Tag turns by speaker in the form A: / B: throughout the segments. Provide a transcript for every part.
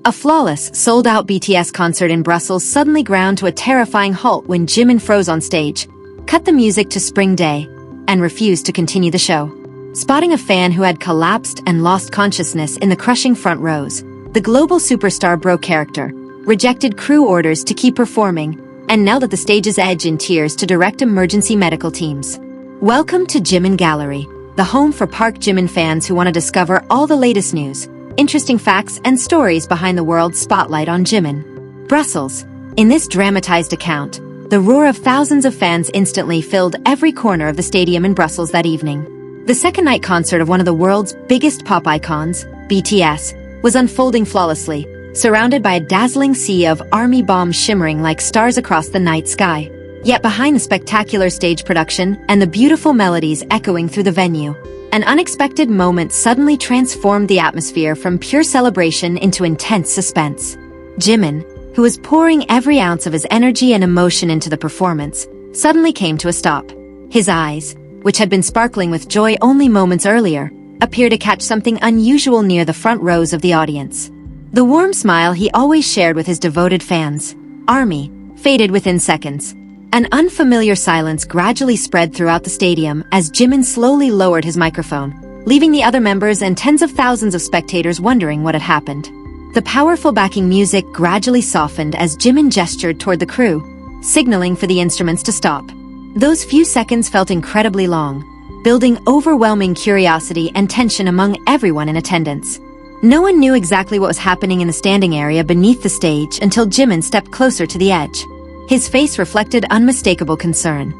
A: A flawless, sold-out BTS concert in Brussels suddenly ground to a terrifying halt when Jimin froze on stage, cut the music to Spring Day, and refused to continue the show. Spotting a fan who had collapsed and lost consciousness in the crushing front rows, the global superstar broke character, rejected crew orders to keep performing, and knelt at the stage's edge in tears to direct emergency medical teams. Welcome to Jimin Gallery, the home for Park Jimin fans who want to discover all the latest news, interesting facts, and stories behind the world's spotlight on Jimin. Brussels. In this dramatized account, the roar of thousands of fans instantly filled every corner of the stadium in Brussels that evening. The second night concert of one of the world's biggest pop icons, BTS, was unfolding flawlessly, surrounded by a dazzling sea of army bombs shimmering like stars across the night sky. Yet behind the spectacular stage production and the beautiful melodies echoing through the venue, an unexpected moment suddenly transformed the atmosphere from pure celebration into intense suspense. Jimin, who was pouring every ounce of his energy and emotion into the performance, suddenly came to a stop. His eyes, which had been sparkling with joy only moments earlier, appeared to catch something unusual near the front rows of the audience. The warm smile he always shared with his devoted fans, ARMY, faded within seconds. An unfamiliar silence gradually spread throughout the stadium as Jimin slowly lowered his microphone, leaving the other members and tens of thousands of spectators wondering what had happened. The powerful backing music gradually softened as Jimin gestured toward the crew, signaling for the instruments to stop. Those few seconds felt incredibly long, building overwhelming curiosity and tension among everyone in attendance. No one knew exactly what was happening in the standing area beneath the stage until Jimin stepped closer to the edge. His face reflected unmistakable concern,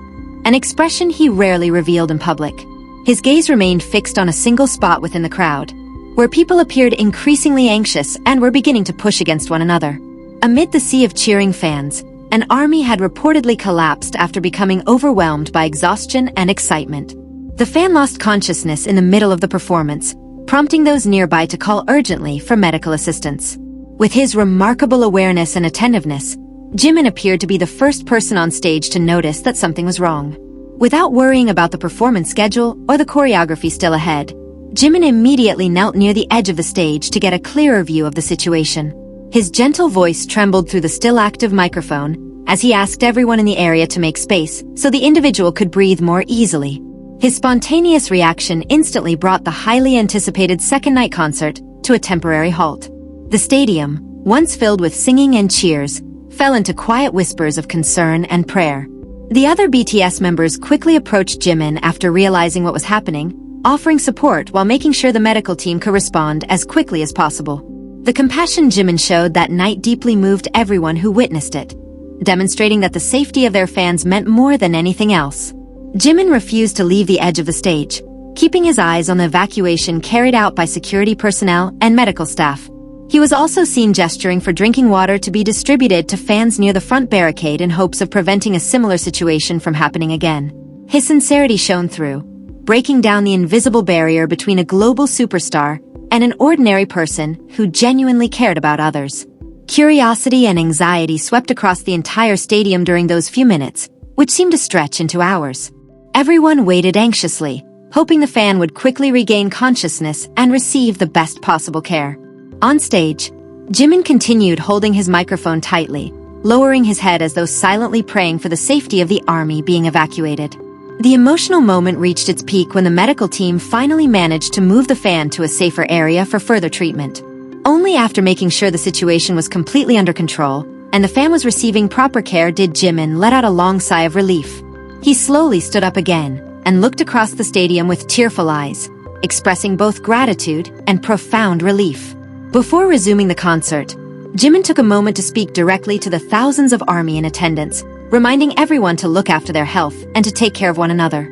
A: an expression he rarely revealed in public. His gaze remained fixed on a single spot within the crowd, where people appeared increasingly anxious and were beginning to push against one another. Amid the sea of cheering fans, an army had reportedly collapsed after becoming overwhelmed by exhaustion and excitement. The fan lost consciousness in the middle of the performance, prompting those nearby to call urgently for medical assistance. With his remarkable awareness and attentiveness, Jimin appeared to be the first person on stage to notice that something was wrong. Without worrying about the performance schedule or the choreography still ahead, Jimin immediately knelt near the edge of the stage to get a clearer view of the situation. His gentle voice trembled through the still active microphone as he asked everyone in the area to make space so the individual could breathe more easily. His spontaneous reaction instantly brought the highly anticipated second night concert to a temporary halt. The stadium, once filled with singing and cheers, fell into quiet whispers of concern and prayer. The other BTS members quickly approached Jimin after realizing what was happening, offering support while making sure the medical team could respond as quickly as possible. The compassion Jimin showed that night deeply moved everyone who witnessed it, demonstrating that the safety of their fans meant more than anything else. Jimin refused to leave the edge of the stage, keeping his eyes on the evacuation carried out by security personnel and medical staff. He was also seen gesturing for drinking water to be distributed to fans near the front barricade in hopes of preventing a similar situation from happening again. His sincerity shone through, breaking down the invisible barrier between a global superstar and an ordinary person who genuinely cared about others. Curiosity and anxiety swept across the entire stadium during those few minutes, which seemed to stretch into hours. Everyone waited anxiously, hoping the fan would quickly regain consciousness and receive the best possible care. On stage, Jimin continued holding his microphone tightly, lowering his head as though silently praying for the safety of the army being evacuated. The emotional moment reached its peak when the medical team finally managed to move the fan to a safer area for further treatment. Only after making sure the situation was completely under control and the fan was receiving proper care did Jimin let out a long sigh of relief. He slowly stood up again and looked across the stadium with tearful eyes, expressing both gratitude and profound relief. Before resuming the concert, Jimin took a moment to speak directly to the thousands of ARMY in attendance, reminding everyone to look after their health and to take care of one another.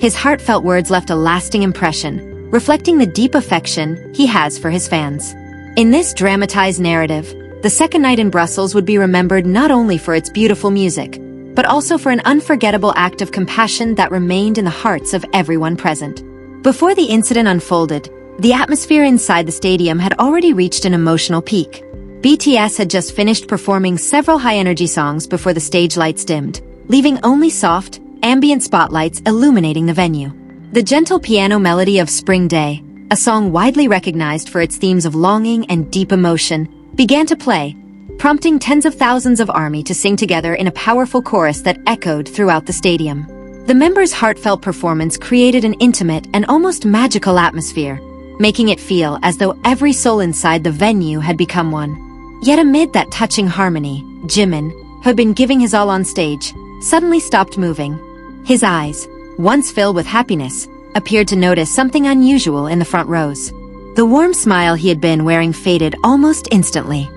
A: His heartfelt words left a lasting impression, reflecting the deep affection he has for his fans. In this dramatized narrative, the second night in Brussels would be remembered not only for its beautiful music, but also for an unforgettable act of compassion that remained in the hearts of everyone present. Before the incident unfolded, the atmosphere inside the stadium had already reached an emotional peak. BTS had just finished performing several high-energy songs before the stage lights dimmed, leaving only soft, ambient spotlights illuminating the venue. The gentle piano melody of Spring Day, a song widely recognized for its themes of longing and deep emotion, began to play, prompting tens of thousands of ARMY to sing together in a powerful chorus that echoed throughout the stadium. The members' heartfelt performance created an intimate and almost magical atmosphere, making it feel as though every soul inside the venue had become one. Yet amid that touching harmony, Jimin, who had been giving his all on stage, suddenly stopped moving. His eyes, once filled with happiness, appeared to notice something unusual in the front rows. The warm smile he had been wearing faded almost instantly.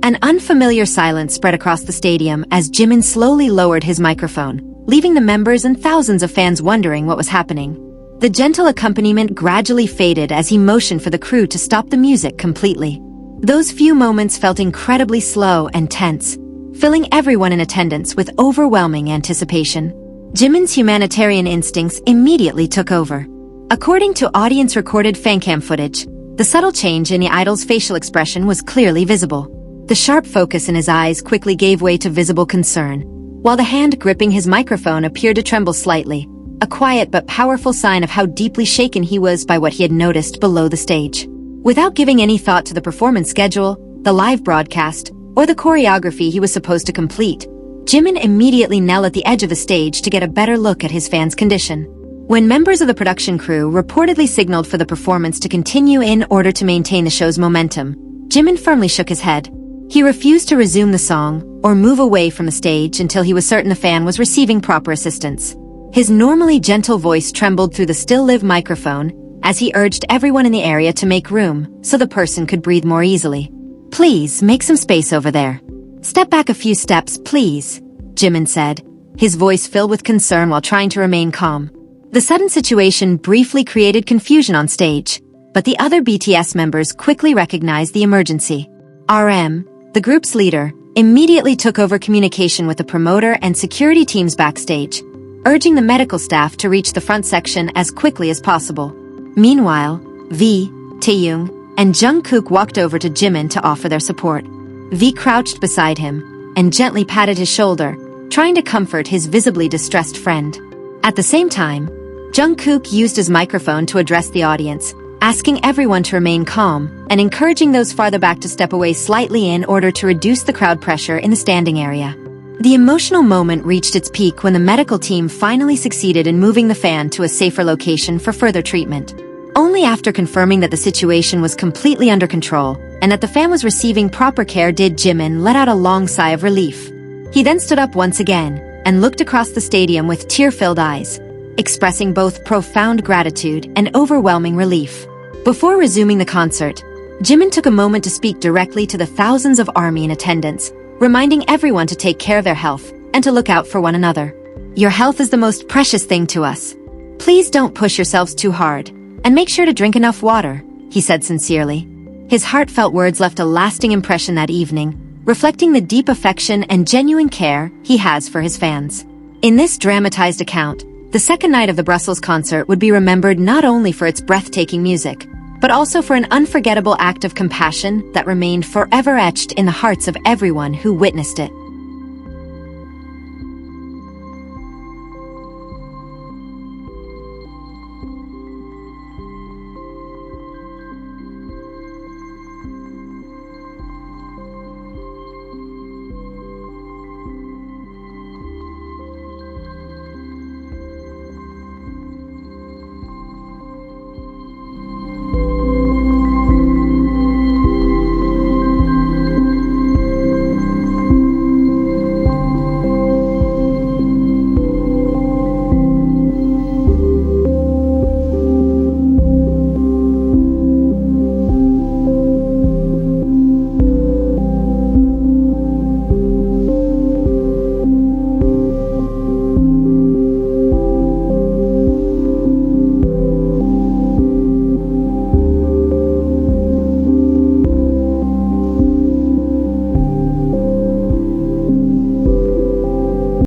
A: An unfamiliar silence spread across the stadium as Jimin slowly lowered his microphone, leaving the members and thousands of fans wondering what was happening. The gentle accompaniment gradually faded as he motioned for the crew to stop the music completely. Those few moments felt incredibly slow and tense, filling everyone in attendance with overwhelming anticipation. Jimin's humanitarian instincts immediately took over. According to audience-recorded fancam footage, the subtle change in the idol's facial expression was clearly visible. The sharp focus in his eyes quickly gave way to visible concern, while the hand gripping his microphone appeared to tremble slightly, a quiet but powerful sign of how deeply shaken he was by what he had noticed below the stage. Without giving any thought to the performance schedule, the live broadcast, or the choreography he was supposed to complete, Jimin immediately knelt at the edge of the stage to get a better look at his fans' condition. When members of the production crew reportedly signaled for the performance to continue in order to maintain the show's momentum, Jimin firmly shook his head. He refused to resume the song or move away from the stage until he was certain the fan was receiving proper assistance. His normally gentle voice trembled through the still-live microphone as he urged everyone in the area to make room so the person could breathe more easily. "Please, make some space over there. Step back a few steps, please," Jimin said, his voice filled with concern while trying to remain calm. The sudden situation briefly created confusion on stage, but the other BTS members quickly recognized the emergency. RM, the group's leader, immediately took over communication with the promoter and security teams backstage, urging the medical staff to reach the front section as quickly as possible. Meanwhile, V, Taehyung, and Jungkook walked over to Jimin to offer their support. V crouched beside him and gently patted his shoulder, trying to comfort his visibly distressed friend. At the same time, Jungkook used his microphone to address the audience, asking everyone to remain calm and encouraging those farther back to step away slightly in order to reduce the crowd pressure in the standing area. The emotional moment reached its peak when the medical team finally succeeded in moving the fan to a safer location for further treatment. Only after confirming that the situation was completely under control and that the fan was receiving proper care did Jimin let out a long sigh of relief. He then stood up once again and looked across the stadium with tear-filled eyes, expressing both profound gratitude and overwhelming relief. Before resuming the concert, Jimin took a moment to speak directly to the thousands of ARMY in attendance, reminding everyone to take care of their health and to look out for one another. "Your health is the most precious thing to us. Please don't push yourselves too hard, and make sure to drink enough water," he said sincerely. His heartfelt words left a lasting impression that evening, reflecting the deep affection and genuine care he has for his fans. In this dramatized account, the second night of the Brussels concert would be remembered not only for its breathtaking music, but also for an unforgettable act of compassion that remained forever etched in the hearts of everyone who witnessed it.